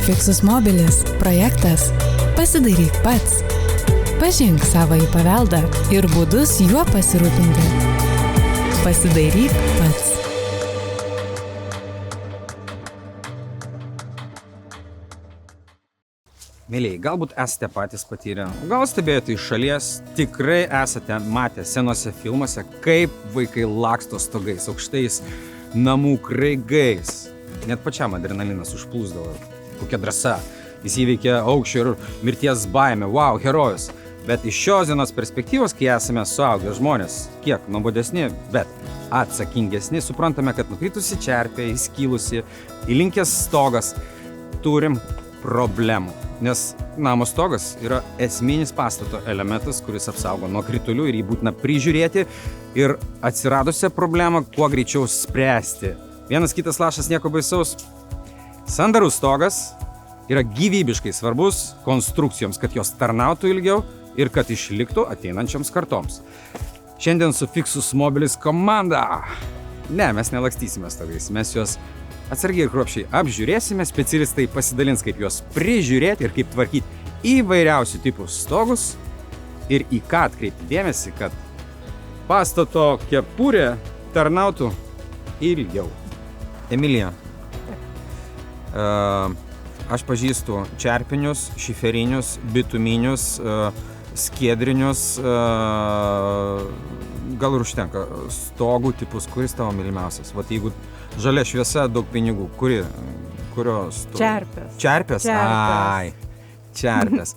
Fixus Mobilis projektas Pasidairyk pats. Pažink savąjį paveldą ir būdus juo pasirūpinti. Pasidairyk pats. Mėlyjei, galbūt esate patys patyrę, gal stebėjote iš šalies, tikrai esate matę senose filmuose, kaip vaikai laksto stogais, aukštais namų kraigais. Net pačiam adrenalinas užplūsdavo. Kokia drąsa. Jis įveikė aukščio ir mirties baimę. Wow, herojus. Bet iš šios dienos perspektyvos, kai esame suaugę žmonės, kiek nuobodesni, bet atsakingesni, suprantame, kad nukritusi čerpė, įskilusi, įlinkęs stogas, turim problemų. Nes namo stogas yra esminis pastato elementas, kuris apsaugo nuo kritulių ir jį būtina prižiūrėti ir atsiradusią problemą kuo greičiau spręsti. Vienas kitas lašas nieko baisaus. Sandarus stogas yra gyvybiškai svarbus konstrukcijoms, kad jos tarnautų ilgiau ir kad išliktų ateinančioms kartoms. Šiandien su Fixus Mobilis komanda. Ne, mes nelakstysime stogais, mes juos atsargiai ir kruopščiai apžiūrėsime, specialistai pasidalins, kaip juos prižiūrėti ir kaip tvarkyti įvairiausių tipų stogus ir į ką atkreipti dėmesį, kad pastato kepurė tarnautų ilgiau. Emilija, aš pažįstu čerpinius, šiferinius, bituminius, skiedrinius, gal ir užtenka stogų tipus, kuris tavo mylimiausias? Vat jeigu žalia šviesa, daug pinigų, kurios? Čerpės. Čerpės? Ai, čerpės.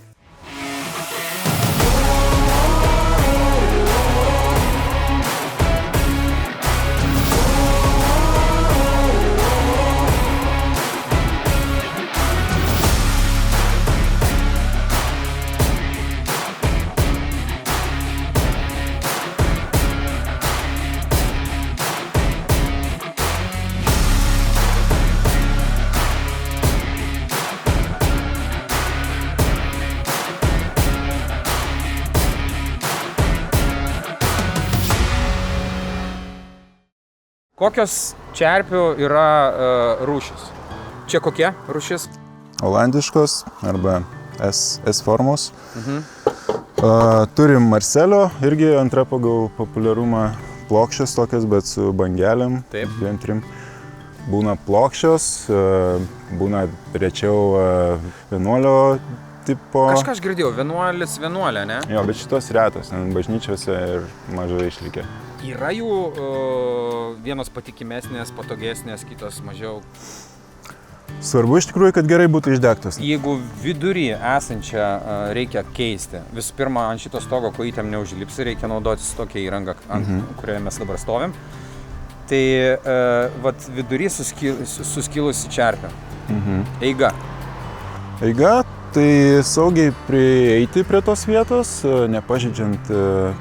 Kokios čerpių yra rūšis? Čia kokia rūšis? Olandiškos arba S formos. Turim Marselio, irgi antra pagal populiarumą, plokščios tokias, bet su bangelėm. Taip. 2-3. Būna plokščios, būna rečiau vienuolio tipo. Kažką aš girdėjau, vienuolė, ne? Jo, bet šitos retos, bažnyčiose ir mažai išlikę. Yra jų vienos patikimesnės, patogesnės, kitos mažiau. Svarbu iš tikrųjų, kad gerai būtų išdegtos. Jeigu vidury esančią reikia keisti, visų pirma, ant šito stogo kojytėm neužlipsi, reikia naudotis tokia įranga, kurioje mes dabar stovim. Tai vat vidury suskilusi čerpė. Eiga. Eiga, tai saugiai prieiti prie tos vietos, nepažeidžiant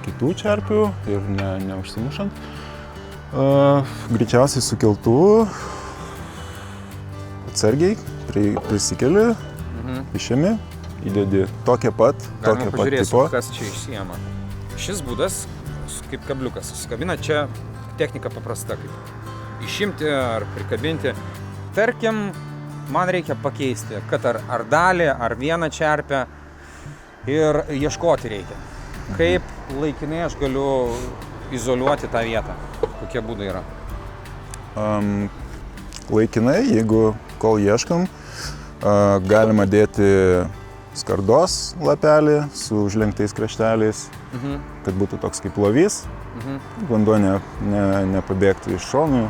kitų čerpių ir neužsimušant. Greičiausiai su keltuvu, atsargiai, prisikeli, išėmi, įdedi tokią pat tipo. Galima pažiūrėsiu, kas čia išsijama. Šis būdas, kaip kabliukas, susikabina, čia technika paprasta, kaip išimti ar prikabinti. Tarkim, man reikia pakeisti, kad ar dalį, ar vieną čerpę ir ieškoti reikia. Kaip laikinai aš galiu izoliuoti tą vietą? Kokie būdai yra? Laikinai, jeigu kol ieškam, galima dėti skardos lapelį su užlenktais krašteliais, kad būtų toks kaip lovys, vanduo nepabėgtų iš šonų.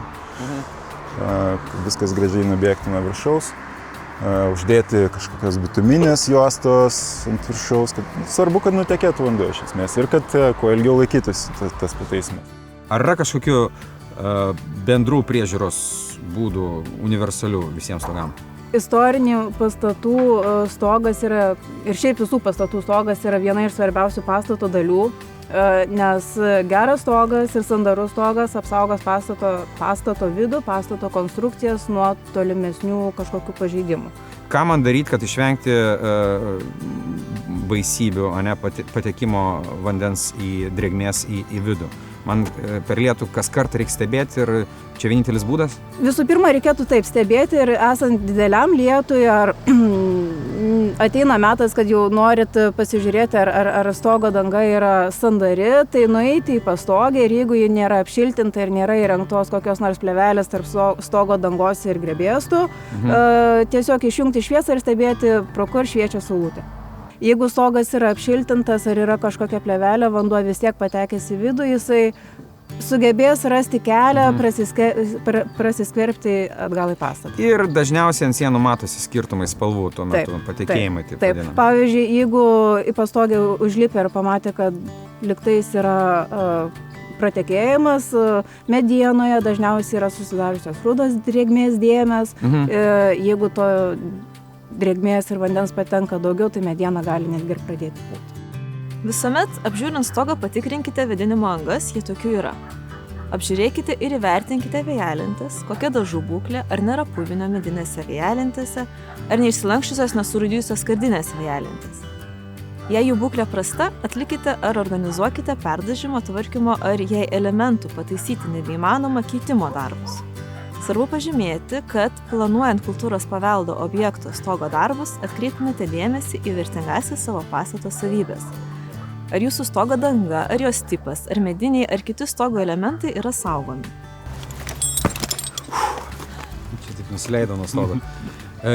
Viskas gražiai nubėgti nuo viršaus, uždėti kažkokios bituminės juostos ant viršaus, svarbu, kad nutekėtų vanduo iš esmės ir kad kuo ilgiau laikytųsi tas pataisimas. Ar yra kažkokių bendrų priežiūros būdų universalių visiems stogam? Istorinių pastatų stogas yra, ir šiaip visų pastatų stogas yra viena iš svarbiausių pastato dalių, nes geras stogas ir sandarus stogas apsaugos pastato vidų, pastato konstrukcijas nuo tolimesnių kažkokių pažeidimų. Ką man daryti, kad išvengti baisybių, patekimo vandens į drėgmės į vidų? Man per lietų kas kartą reikia stebėti ir čia vienintelis būdas? Visų pirma, reikėtų taip stebėti ir esant dideliam lietui, ar ateina metas, kad jau norit pasižiūrėti, ar stogo danga yra sandari, tai nueiti į pastogę ir jeigu ji nėra apšiltinta ir nėra įrengtos kokios nors plėvelės tarp stogo dangos ir grebėstų, tiesiog išjungti šviesą ir stebėti, pro kur šviečia saulutė. Jeigu stogas yra apšiltintas ar yra kažkokia plėvelė, vanduo vis tiek patekęs į vidų, jisai sugebės rasti kelią, prasiskverbti atgal į pastatą. Ir dažniausiai ant sienų matosi skirtumai spalvų tuo metu, patekėjimai. Taip. Vadinam. Pavyzdžiui, jeigu į pastogę užlipę ir pamatė, kad liktais yra pratekėjimas, medienoje dažniausiai yra susidariusios rudos drėgmės dėmės. Jeigu to drėgmės ir vandens patenka daugiau, tai mediena gali netgi ir pradėti pūti. Visuomet apžiūrint stogą patikrinkite vėdinimo angas, jei tokių yra. Apžiūrėkite ir įvertinkite vėjelentes, kokia dažų būklė, ar nėra puvinio medinėse vėjelentėse, ar neišsilankščiusios nesurūdijusios skardinės vėjelentės. Jei jų būklė prasta, atlikite ar organizuokite perdažymo, tvarkymo ar jei elementų pataisyti nebeįmanoma keitimo darbus. Svarbu pažymėti, kad planuojant kultūros paveldo objekto stogo darbus, atkreiptumėte dėmesį į vertingąsias savo pastato savybės. Ar jūsų stogo danga, ar jos tipas, ar mediniai, ar kiti stogo elementai yra saugomi. Čia taip nusileido nuo stogo.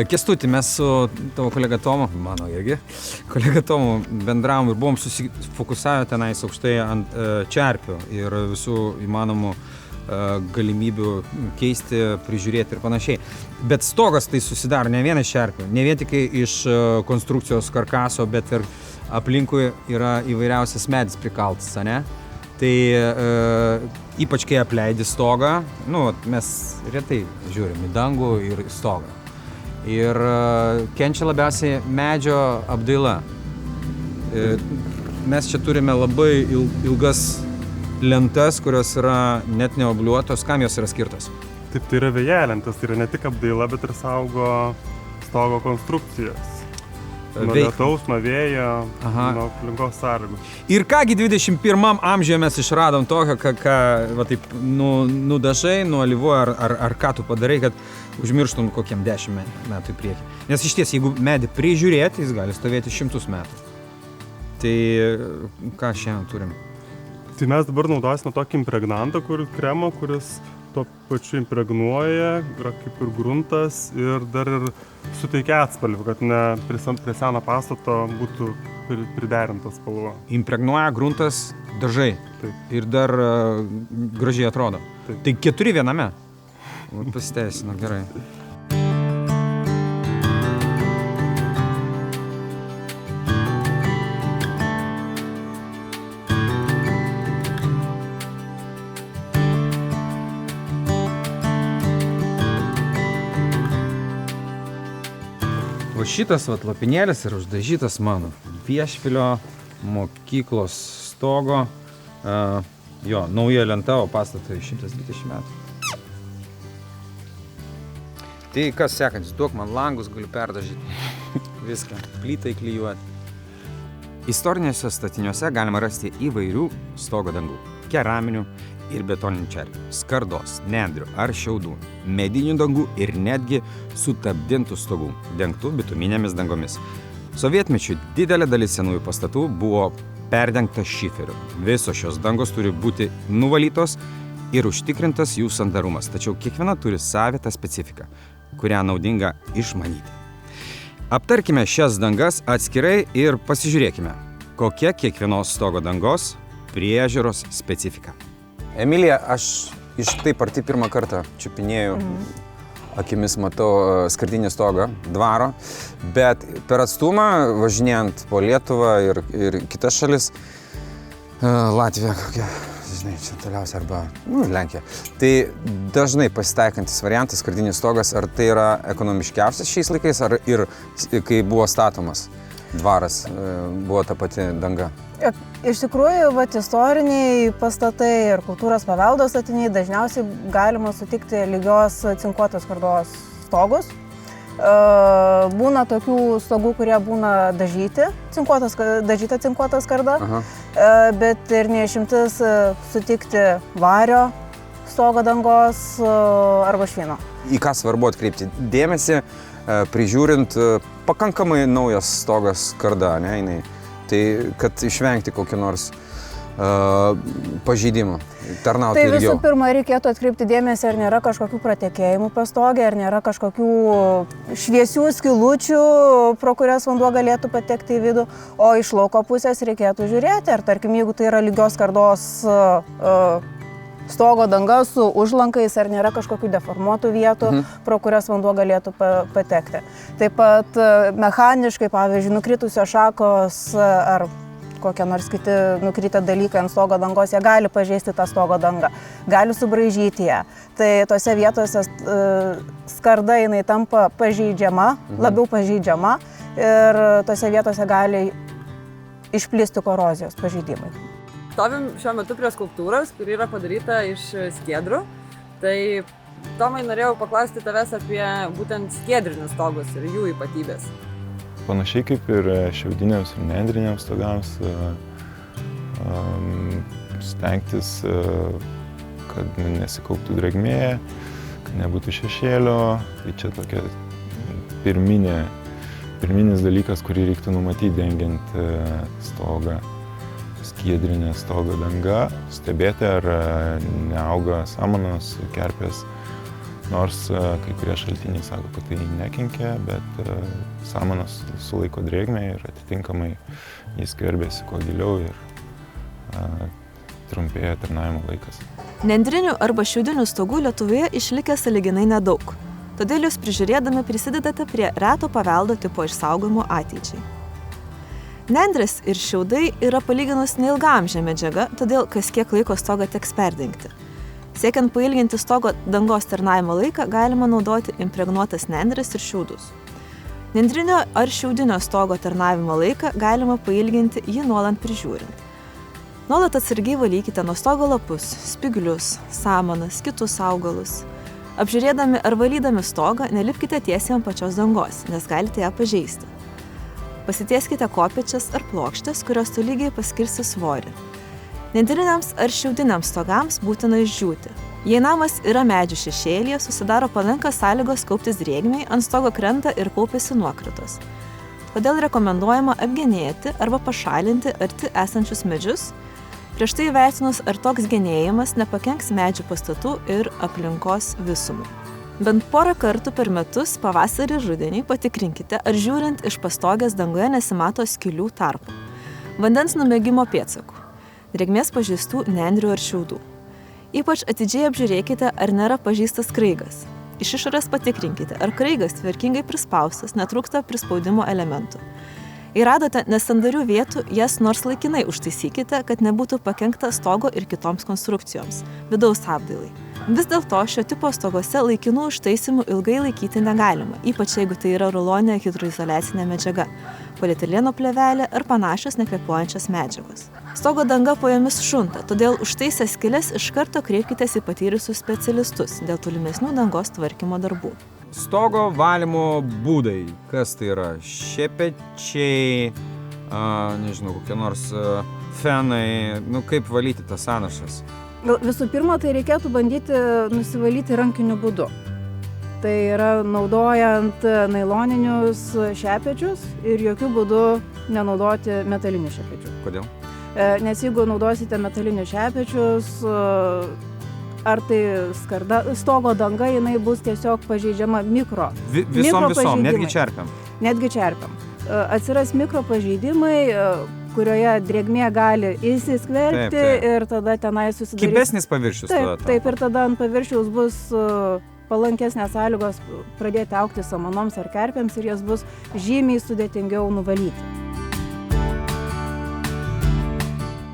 Kęstuti, mes su tavo kolega Tomu, mano irgi, kolega Tomu bendravom ir buvom susifokusavę tenais aukštai ant čerpių ir visų įmanomų galimybių keisti, prižiūrėti ir panašiai. Bet stogas tai susidaro ne vien iš čerpių, ne vien tik iš konstrukcijos karkaso, bet ir aplinkui yra įvairiausias medis prikaltas, ne? Tai ypač kai apleidi stogą, mes retai žiūrim į dangų ir stogą. Ir kenčia labiausiai medžio apdaila. Mes čia turime labai ilgas lentas, kurios yra net neobliuotos. Kam jos yra skirtos? Taip, tai yra vėjelentės, tai yra ne tik apdaila, bet ir saugo stogo konstrukcijas. Nuo lietaus, nuo vėjo, nuo aplinkos sąlygų. Ir kągi 21 amžiuje mes išradom tokio, ką va taip nudažai, nuolivuoji ar ką tu padarai, kad užmirštum kokiem 10 metų į priekį. Nes iš ties, jeigu medį prižiūrėti, jis gali stovėti 100 metų. Tai ką šiandien turim? Tai mes dabar naudosime tokį impregnantą, kremą, kuris tuo pačiu impregnuoja, yra kaip ir gruntas ir dar ir suteikia atspalvį, kad ne prie seno pastato būtų priderintas spalva. Impregnuoja gruntas, dažai. Taip. Ir dar gražiai atrodo. Taip. Tai 4 viename. Pasiteisino, gerai. O šitas lopinėlis yra uždažytas mano Viešvilio mokyklos stogo. Nauja lenta, o pastatui 120 metų. Tai kas sekantis? Duok man langus, galiu perdažyti. Viską. Plytai klijuoti. Istoriniuose statiniuose galima rasti įvairių stogo dangų. Keraminių ir betoninių čerpių, skardos, nendrių ar šiaudų, medinių dangų ir netgi sutapdintų stogų, dengtų bituminėmis dangomis. Sovietmečiu didelė dalis senųjų pastatų buvo perdengta šiferiu. Visos šios dangos turi būti nuvalytos ir užtikrintas jų sandarumas, tačiau kiekviena turi savitą specifiką, kurią naudinga išmanyti. Aptarkime šias dangas atskirai ir pasižiūrėkime, kokia kiekvienos stogo dangos priežiūros specifika. Emilija, aš iš taip arti pirmą kartą čiupinėjau, akimis matau skardinį stogą dvaro, bet per atstumą, važinėjant po Lietuvą ir kitas šalis, Latvija kokia, žinai, čia toliausia arba Lenkija, tai dažnai pasitaikantis variantas skardinis stogas, ar tai yra ekonomiškiausias šiais laikais, ar ir kai buvo statomas dvaras, buvo ta pati danga? Iš tikrųjų, istoriniai pastatai ir kultūros paveldo statiniai dažniausiai galima sutikti lygios cinkuotos skardos stogus. Būna tokių stogų, kurie būna dažyta cinkuota skarda. bet ir neišimtis sutikti vario stogo dangos arba švino. Į ką svarbu atkreipti dėmesį, prižiūrint pakankamai naujas stogas skarda, ne, jinai. Tai kad išvengti kokį nors pažeidimų, tarnauti ilgiau. Tai visų pirma reikėtų atkreipti dėmesį, ar nėra kažkokių pratekėjimų pastogė, ar nėra kažkokių šviesių skylučių, pro kurias vanduo galėtų patekti į vidų, o iš lauko pusės reikėtų žiūrėti, ar tarkim, jeigu tai yra lygios skardos stogo danga su užlankais, ar nėra kažkokių deformuotų vietų, pro kurias vanduo galėtų patekti. Taip pat mechaniškai, pavyzdžiui, nukritusios šakos ar kokie nors kiti nukritę dalykai ant stogo dangos, jie gali pažeisti tą stogo dangą, gali subraižyti ją. Tai tose vietose skarda jinai tampa pažeidžiama, labiau pažeidžiama ir tose vietose gali išplisti korozijos pažeidimai. Stovim šiuo metu prie skulptūros, kuri yra padaryta iš skiedrų. Tai Tomai, norėjau paklausti tavęs apie būtent skiedrinius stogus ir jų ypatybės. Panašiai kaip ir šiaudiniams ir nendriniams stogams, stengtis, kad nesikauptų drėgmė, kad nebūtų šešėlio. Tai čia tokia pirminis dalykas, kurį reiktų numatyti dengiant stogą. Skiedrinė stogo danga, stebėti, ar neauga samanos, kerpės, nors kai kurie šaltiniai sako, kad tai nekenkia, bet samanos sulaiko drėgmę ir atitinkamai jis skverbiasi kuo giliau ir trumpėja tarnavimo laikas. Nendrinių arba šiaudinių stogų Lietuvoje išlikę sąlyginai nedaug, todėl jūs prižiūrėdami prisidedate prie reto paveldo tipo išsaugojimo ateičiai. Nendrės ir šiaudai yra palyginus neilgaamžė medžiaga, todėl kas kiek laiko stogą teks perdengti. Siekiant pailginti stogo dangos tarnavimo laiką, galima naudoti impregnuotas nendrės ir šiaudus. Nendrinio ar šiaudinio stogo tarnavimo laiką galima pailginti jį nuolant prižiūrint. Nuolat atsargiai valykite nuo stogo lapus, spyglius, samanas, kitus augalus. Apžiūrėdami ar valydami stogą, nelipkite tiesiai ant pačios dangos, nes galite ją pažeisti. Pasitieskite kopėčias ar plokštės, kurios tolygiai paskirsi svorį. Nendriniams ar šiaudiniams stogams būtina išdžiūti. Jei namas yra medžių šešėlyje, susidaro palankios sąlygos kauptis drėgmei, ant stogo krenta ir kaupiasi nuokritos. Todėl rekomenduojama apgenėti arba pašalinti arti esančius medžius, prieš tai įvertinus, ar toks genėjimas nepakenks medžių pastatų ir aplinkos visumai. Bent porą kartų per metus, pavasarį ir rudenį, patikrinkite, ar žiūrint iš pastogės dangoje nesimato skylių tarpų, vandens numėgimo pėdsakų, drėgmės pažeistų nendrių ar šiaudų. Ypač atidžiai apžiūrėkite, ar nėra pažeistas kraigas. Iš išorės patikrinkite, ar kraigas tvarkingai prispaustas, netrūksta prispaudimo elementų. Jei radote nesandarių vietų, jas nors laikinai užtaisykite, kad nebūtų pakenkta stogo ir kitoms konstrukcijoms, vidaus apdailai. Vis dėlto šio tipo stogose laikinų užtaisymų ilgai laikyti negalima, ypač jeigu tai yra ruloninė hidroizoliacinė medžiaga, polietileno plėvelė ar panašios nekvėpuojančios medžiagos. Stogo danga po jomis šunta, todėl užtaisę skyles iš karto kreipkitės į patyrusius specialistus dėl tolimesnių dangos tvarkymo darbų. Stogo valymo būdai. Kas tai yra? Šepečiai, nežinau, kokie nors fenai, kaip valyti tas sąnašas. Visų pirma, tai reikėtų bandyti nusivalyti rankiniu būdu. Tai yra naudojant nailoninius šepečius ir jokių būdų nenaudoti metalinių šepečių. Kodėl? Nes jeigu naudosite metalinius šepečius, ar tai stogo danga, jinai bus tiesiog pažeidžiama mikro. Visom, netgi čerpiam. Netgi čerpiam. Atsiras mikro pažeidimai, kurioje drėgmė gali įsiskverbti ir tada tenai susidarys. Kibesnis paviršius tada. Taip, ir tada ant paviršiaus bus palankesnės sąlygos pradėti augti samanoms ar kerpėms ir jas bus žymiai sudėtingiau nuvalyti.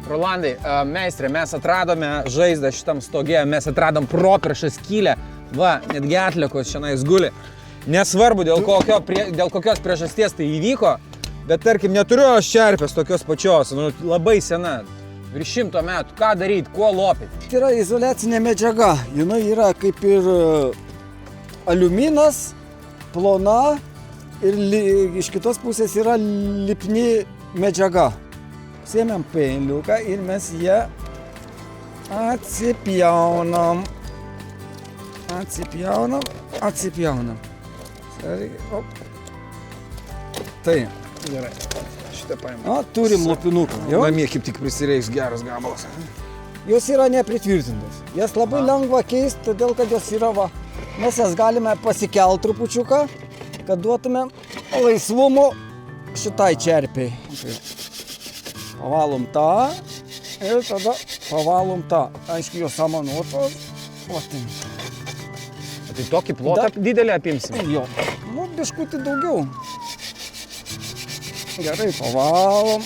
Rolandai, meistrė, mes atradome žaizdą šitam stoge, mes atradom properšą skylę, va, netgi atliekos šiandien guli. Nesvarbu, dėl kokios priežasties tai įvyko, bet tarkim, neturiu aš čerpės tokios pačios, labai sena, virš 100 metų, ką daryti, kuo lopyti? Tai yra izoliacinė medžiaga, jinai yra kaip ir aliuminas, plona ir iš kitos pusės yra lipni medžiaga. Sėmėm peiliuką ir mes ją atsipjaunam. Atsipjaunam. Op. Tai. Gerai. Šitą paimam. O, turim lopinuką. Namie kaip tik prisireiks geras gabalas. Jos yra nepritvirtintos. Jas labai lengva keisti, todėl kad jos yra va. Mes jas galime pasikelt trupučiuką, kad duotume laisvumo šitai čerpiai. Pavalom tą ir tada pavalom tą. Aiškiai, jos samanuotos. O, tai. Tai tokį plotą didelį apimsim. Jo. Nu, biškutį daugiau. Gerai, pavalom.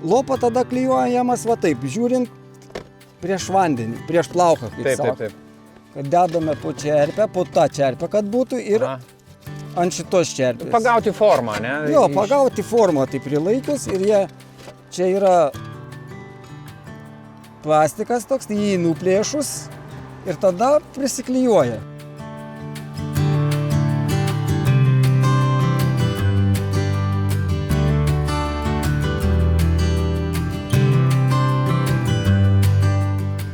Lopą tada klijuojamas va taip, žiūrint prieš vandenį, prieš plauką, kaip sako. Taip. Kad dedame po čerpę, po tą čerpę, kad būtų ir ant šitos čerpės. Pagauti formą, ne? Jo, pagauti formą, tai prilaikius ir jie, čia yra plastikas toks, tai jį nuplėšus ir tada prisiklijuoja.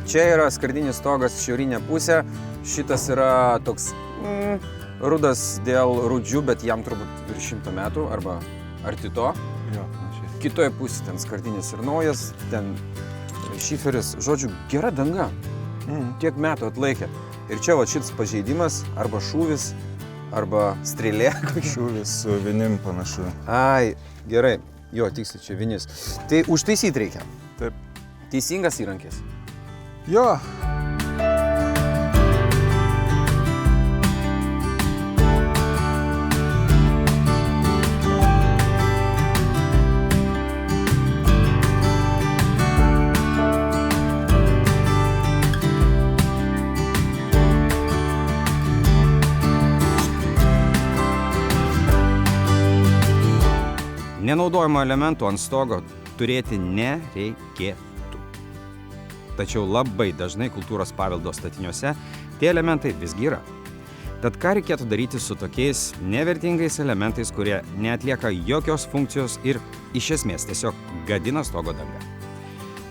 Čia yra skardinis stogas šiaurinė pusė, šitas yra toks rudas dėl rūdžių, bet jam turbūt virš 100 metų arba arti to. Jo, panašiai. Kitoje pusėje ten skardinis ir naujas, ten šiferis, žodžiu, gera danga. Tiek metų atlaikė. Ir čia va šitas pažeidimas, arba šūvis, arba strėlė. Šūvis su vinim panašu. Ai, gerai, jo, tiksliai čia vinis. Tai užtaisyti reikia. Taip. Teisingas įrankis. Jo. Nenaudojimo elementų ant stogo turėti nereikėtų. Tačiau labai dažnai kultūros paveldo statiniuose tie elementai visgi yra. Tad ką reikėtų daryti su tokiais nevertingais elementais, kurie neatlieka jokios funkcijos ir iš esmės tiesiog gadina stogo dangą?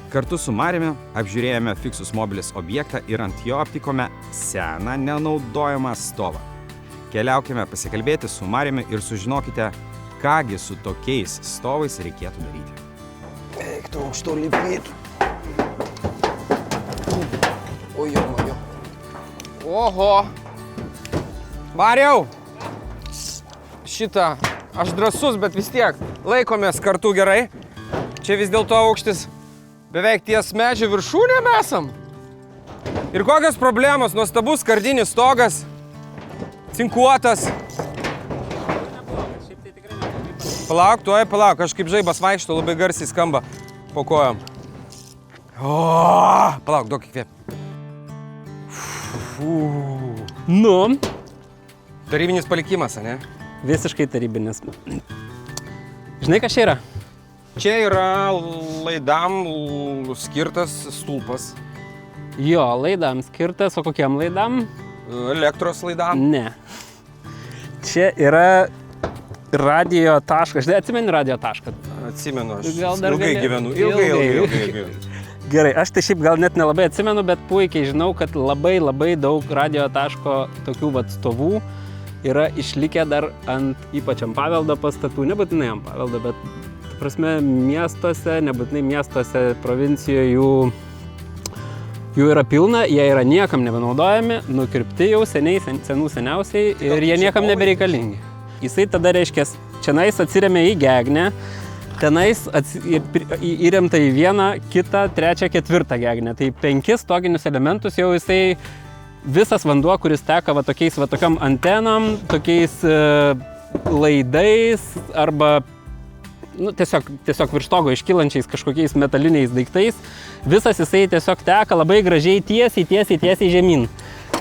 Kartu su Mariumi apžiūrėjome Fixus Mobilis objektą ir ant jo aptikome seną nenaudojamą stovą. Keliaukime pasikalbėti su Mariumi ir sužinokite, kągi su tokiais stovais reikėtų daryti. Eik, tu aukšto lipytų. Ojo. Oho. Mariau. Šitą, aš drąsus, bet vis tiek laikomės kartu gerai. Čia vis dėlto aukštis beveik ties medžio viršūnėm esam. Ir kokios problemos, nuostabus skardinis stogas, cinkuotas. Palauk, aš kaip žaibas vaikšto, labai garsiai skamba po kojom. Palauk, duok įkvėp. Nu, Tarybinis palikimas, ne? visiškai tarybinis. Žinai, kas čia yra? Čia yra laidam skirtas stulpas. Jo, laidam skirtas, o kokiam laidam? Elektros laidam. Ne. Čia yra radio taškas. Žinai, atsimeni radio tašką? Atsimenu, aš Gal dar ilgai gali- gyvenu. Ilgai. Gerai, aš tai šiaip gal net nelabai atsimenu, bet puikiai žinau, kad labai daug radio taško tokių vat stovų yra išlikę dar ant ypač ant paveldo pastatų, nebūtinai ant paveldo, bet ta prasme miestuose, nebūtinai miestuose, provincijoje jų yra pilna, jie yra niekam nebenaudojami, nukirpti jau seniausiai ir jie niekam nebereikalingi. Jisai tada reiškia, čianais atsiremia į gegnę, tenais įremta į vieną, kitą, trečią, ketvirtą gegnę. Tai 5 stoginius elementus jau jisai visas vanduo, kuris teka va tokiom antenom, tokiais laidais arba tiesiog virš stogo iškylančiais kažkokiais metaliniais daiktais, visas jisai tiesiog teka labai gražiai tiesiai žemyn.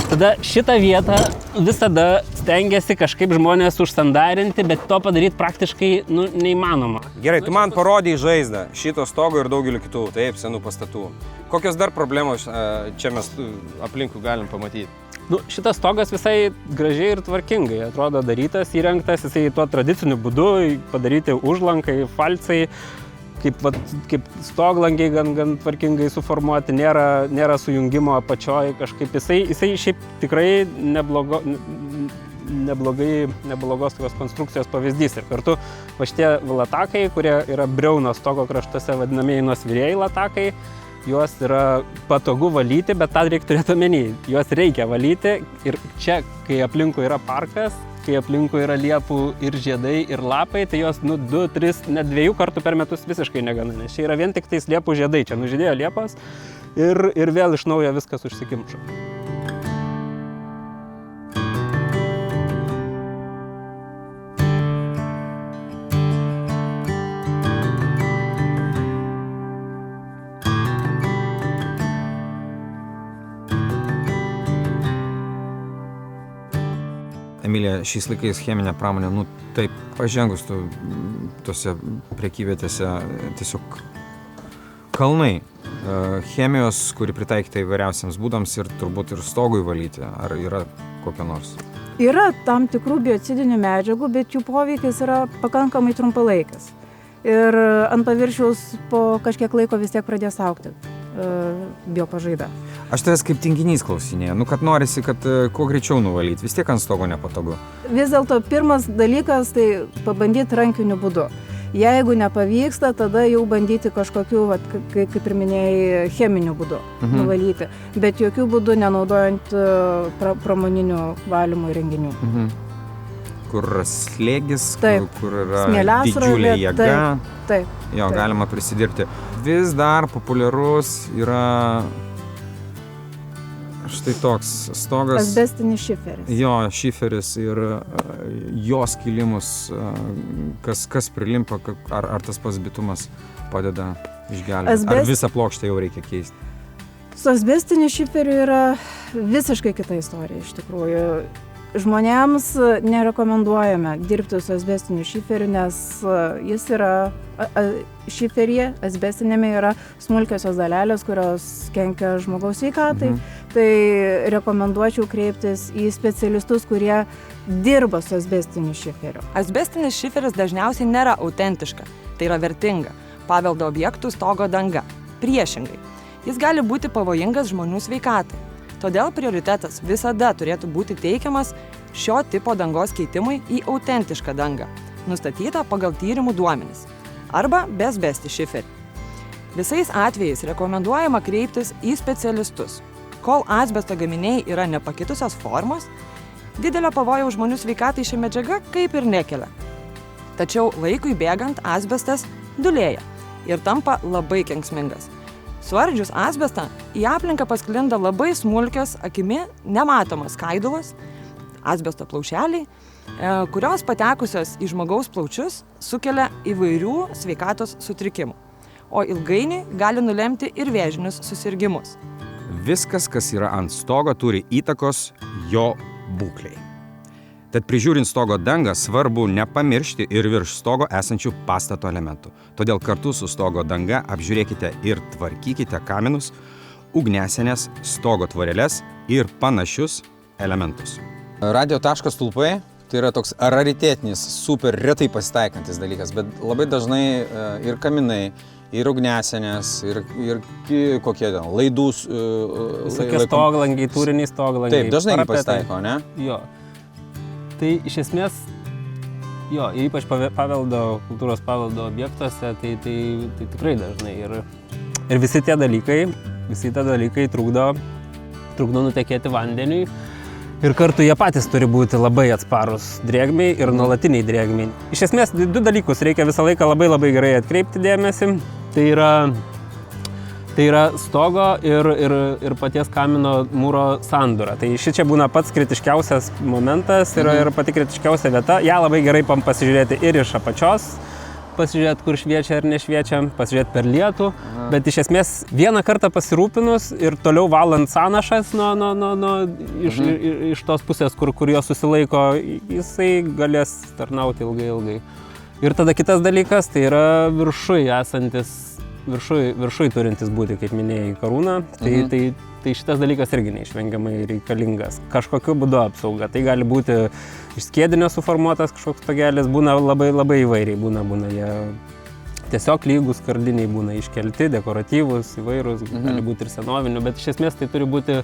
Tada šitą vietą visada stengiasi kažkaip žmonės užsandarinti, bet to padaryti praktiškai neįmanoma. Gerai, tu man parodėjai žaizdą šito stogo ir daugelio kitų, taip, senų pastatų. Kokios dar problemos čia mes aplinkui galim pamatyti? Šitas stogas visai gražiai ir tvarkingai atrodo darytas, įrengtas, jisai tuo tradiciniu būdu padaryti užlankai, falcai, kaip stoglangiai gan tvarkingai suformuoti, nėra sujungimo apačioje kažkaip. Jisai šiaip tikrai neblogos tokios konstrukcijos pavyzdys. Ir kartu va šitie latakai, kurie yra briauno stogo kraštuose vadinamieji nuosvirieji latakai, juos yra patogu valyti, bet tą reikia turėti omeny. Juos reikia valyti ir čia, kai aplinkui yra parkas, kai aplinkui yra liepų ir žiedai ir lapai, tai jos 2, 3, net 2 kartų per metus visiškai negana, nes čia yra vien tik tais liepų žiedai, čia nužydėjo liepos ir vėl iš naujo viskas užsikimšo. Emilija, šiais laikais cheminė pramonė, taip pažengus tose prekyvietėse tiesiog kalnai chemijos, kuri pritaikyta įvairiausiams būdams ir turbūt ir stogui valyti. Ar yra kokia nors? Yra tam tikrų biocidinių medžiagų, bet jų poveikis yra pakankamai trumpalaikis. Ir ant paviršiaus po kažkiek laiko vis tiek pradės augti biopažaida. Aš tavęs kaip tinginys klausinėjau, kad norisi, kad kuo greičiau nuvalyti, vis tiek ant stogo nepatogu. Vis dėlto pirmas dalykas tai pabandyti rankiniu būdu. Jeigu nepavyksta, tada jau bandyti kažkokiu, kaip ir minėjai, cheminiu būdu nuvalyti, bet jokių būdų nenaudojant pramoninių valymo įrenginių. Kur slėgis, kur yra smėliasrovė, didžiulė jėga, taip. Galima prisidirbti. Vis dar populiarus yra štai toks stogas. Asbestinis šiferis. Jo, šiferis ir jo skilimus, kas prilimpa, ar tas pats bitumas padeda išgelbėti, ar visą plokštę jau reikia keisti. Su asbestiniu šiferiu yra visiškai kita istorija iš tikrųjų. Žmonėms nerekomenduojame dirbti su asbestiniu šiferiu, nes jis yra šiferyje, asbestinėme yra smulkiosios dalelės, kurios kenkia žmogaus sveikatai. Tai rekomenduočiau kreiptis į specialistus, kurie dirba su asbestiniu šiferiu. Asbestinis šiferis dažniausiai nėra autentiška, tai yra vertinga paveldo objektų stogo danga. Priešingai, jis gali būti pavojingas žmonių sveikatai. Todėl prioritetas visada turėtų būti teikiamas šio tipo dangos keitimui į autentišką dangą, nustatytą pagal tyrimų duomenis, arba be asbestinį šiferį. Visais atvejais rekomenduojama kreiptis į specialistus. Kol asbesto gaminiai yra nepakitusios formos, didelio pavojaus žmonių sveikatai ši medžiaga kaip ir nekelia. Tačiau laikui bėgant asbestas dūlėja ir tampa labai kenksmingas. Suardžius asbestą, į aplinką pasklinda labai smulkios, akimi nematomas skaidulos, asbesto plaušeliai, kurios patekusios į žmogaus plaučius sukelia įvairių sveikatos sutrikimų, o ilgainiui gali nulemti ir vėžinius susirgimus. Viskas, kas yra ant stogo, turi įtakos jo būklei. Tad prižiūrint stogo dangą svarbu nepamiršti ir virš stogo esančių pastato elementų. Todėl kartu su stogo danga apžiūrėkite ir tvarkykite kaminus, ugniasienes, stogo tvoreles ir panašius elementus. Radio taško stulpai tai yra toks raritėtinis, super retai pasitaikantis dalykas, bet labai dažnai ir kaminai, ir ugniasienės, ir kokie ten laidus. Visokie stoglangiai, turiniai stoglangiai. Taip, dažnai pasitaiko, ne? Jo. Tai iš esmės, ypač kultūros paveldo objektuose, tai tikrai dažnai. Ir visi tie dalykai trukdo nutekėti vandeniui. Ir kartu jie patys turi būti labai atsparus drėgmei ir nuolatiniai drėgmei. Iš esmės, 2 dalykus reikia visą laiką labai gerai atkreipti dėmesį. Tai yra stogo ir paties kamino mūro sandūra. Tai šičia būna pats kritiškiausias momentas ir pati kritiškiausia vieta. Ja labai gerai pasižiūrėti ir iš apačios pasižiūrėti, kur šviečia ar nešviečia, pasižiūrėti per lietų, bet iš esmės vieną kartą pasirūpinus ir toliau valant sąnašas iš tos pusės, kur jos susilaiko, jisai galės tarnauti ilgai. Ir tada kitas dalykas, tai yra viršui esantis, viršui turintis būti, kaip minėjai, karūna, tai šitas dalykas irgi neišvengiamai reikalingas. Kažkokiu būdu apsauga. Tai gali būti iš skiedinio suformuotas kažkoks stogelis, būna labai įvairiai, būna jie tiesiog lygus skardiniai, būna iškelti, dekoratyvus, įvairūs, gali būti ir senovinių, bet iš esmės tai turi būti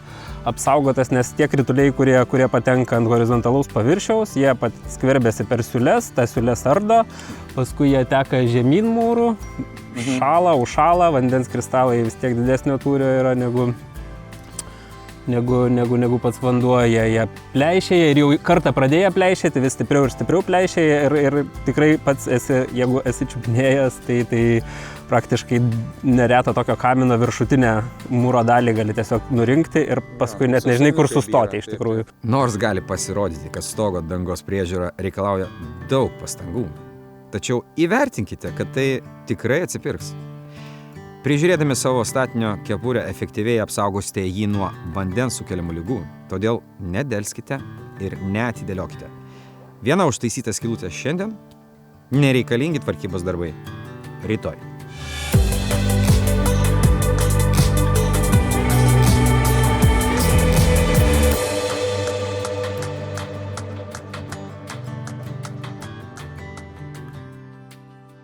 apsaugotas, nes tie krituliai, kurie patenka ant horizontalaus paviršiaus, jie skverbiasi per siūles, ta siūles ardo, paskui jie teka žemyn mūrų, užšąla, vandens kristalai vis tiek didesnio tūrio yra negu pats vanduo, jie pleišėja ir jau kartą pradėję pleišėti, vis stipriau ir stipriau pleišėja ir tikrai pats jeigu esi čiupinėjęs, tai praktiškai nereto tokio kamino viršutinę mūro dalį gali tiesiog nurinkti ir paskui net nežinai, kur sustoti iš tikrųjų. Nors gali pasirodyti, kad stogo dangos priežiūra reikalauja daug pastangų, tačiau įvertinkite, kad tai tikrai atsipirks. Prižiūrėdami savo statinio kepurę efektyviai apsaugosite jį nuo vandens sukeliamų ligų, todėl nedelskite ir neatidėliokite. Viena užtaisyta skylutė šiandien, nereikalingi tvarkybos darbai rytoj.